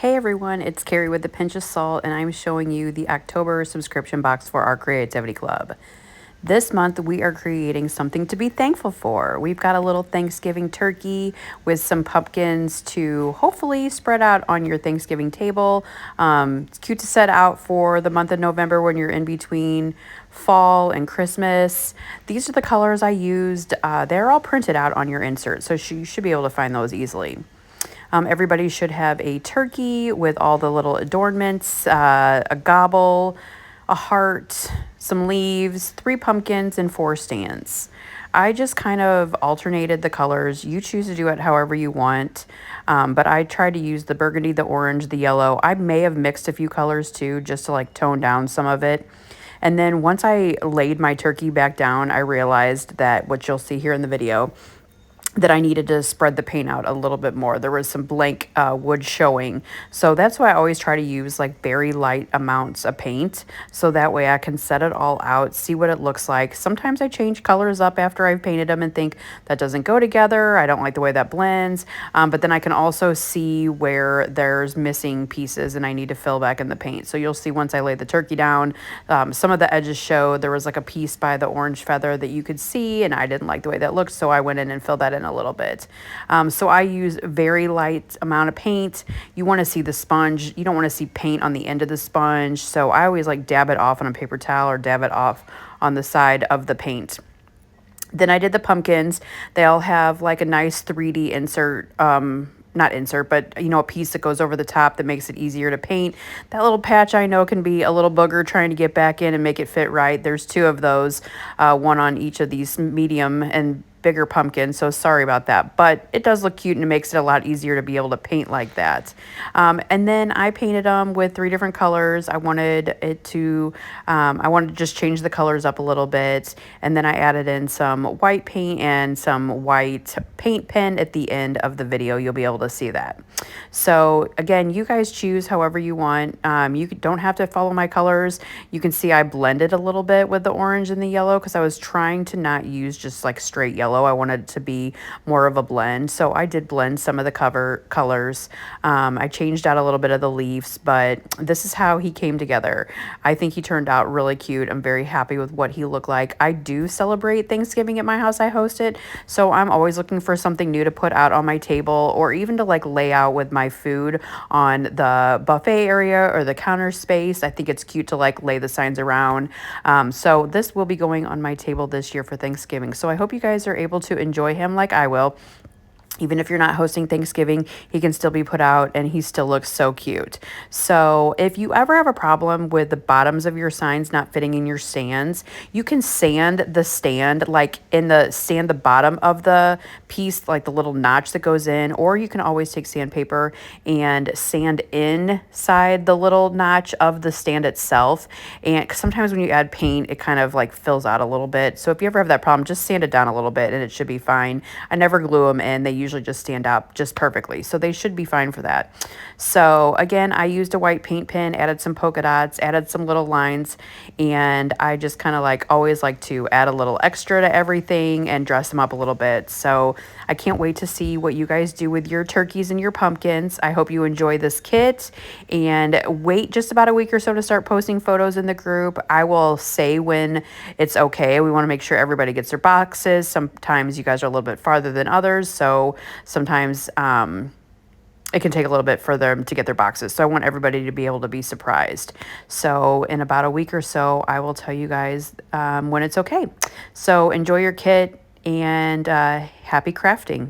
Hey everyone, it's Carrie with the Pinch of Salt, and I'm showing you the October subscription box for our Creativity Club. This month, we are creating something to be thankful for. We've got a little Thanksgiving turkey with some pumpkins to hopefully spread out on your Thanksgiving table. It's cute to set out for the month of November when you're in between fall and Christmas. These are the colors I used. They're all printed out on your insert, so you should be able to find those easily. Everybody should have a turkey with all the little adornments, a gobble, a heart, some leaves, 3 pumpkins, and 4 stands. I just kind of alternated the colors. You choose to do it however you want, but I tried to use the burgundy, the orange, the yellow. I may have mixed a few colors too, just to like tone down some of it. And then once I laid my turkey back down, I realized that what you'll see here in the video, that I needed to spread the paint out a little bit more. There was some blank wood showing. So that's why I always try to use like very light amounts of paint. So that way I can set it all out, see what it looks like. Sometimes I change colors up after I've painted them and think that doesn't go together. I don't like the way that blends. But then I can also see where there's missing pieces and I need to fill back in the paint. So you'll see once I lay the turkey down, some of the edges showed. There was like a piece by the orange feather that you could see and I didn't like the way that looked. So I went in and filled that in a little bit. So I use very light amount of paint. You want to see the sponge. You don't want to see paint on the end of the sponge. So I always like dab it off on a paper towel or dab it off on the side of the paint. Then I did the pumpkins. They all have like a nice 3D insert, not insert, but you know, a piece that goes over the top that makes it easier to paint. That little patch I know can be a little booger trying to get back in and make it fit right. There's 2 of those, one on each of these medium and bigger pumpkins, so sorry about that, but it does look cute and it makes it a lot easier to be able to paint like that. And then I painted them with 3 different colors. I wanted to just change the colors up a little bit, and then I added in some white paint and some white paint pen at the end of the video. You'll be able to see that. So again, you guys choose however you want. You don't have to follow my colors. You can see I blended a little bit with the orange and the yellow because I was trying to not use just like straight yellow. I wanted it to be more of a blend. So I did blend some of the cover colors. I changed out a little bit of the leaves, but this is how he came together. I think he turned out really cute. I'm very happy with what he looked like. I do celebrate Thanksgiving at my house. I host it. So I'm always looking for something new to put out on my table or even to like lay out with my food on the buffet area or the counter space. I think it's cute to like lay the signs around. So this will be going on my table this year for Thanksgiving. So I hope you guys are able to enjoy him like I will. Even if you're not hosting Thanksgiving, he can still be put out and he still looks so cute. So if you ever have a problem with the bottoms of your signs not fitting in your stands, you can sand the stand, like sand the bottom of the piece, like the little notch that goes in, or you can always take sandpaper and sand inside the little notch of the stand itself. And sometimes when you add paint, it kind of like fills out a little bit. So if you ever have that problem, just sand it down a little bit and it should be fine. I never glue them in. They usually just stand out just perfectly. So they should be fine for that. So again, I used a white paint pen, added some polka dots, added some little lines, and I just kind of like always like to add a little extra to everything and dress them up a little bit. So I can't wait to see what you guys do with your turkeys and your pumpkins. I hope you enjoy this kit and wait just about a week or so to start posting photos in the group. I will say when it's okay. We want to make sure everybody gets their boxes. Sometimes you guys are a little bit farther than others. So sometimes it can take a little bit for them to get their boxes. So I want everybody to be able to be surprised. So in about a week or so, I will tell you guys when it's okay. So enjoy your kit and happy crafting.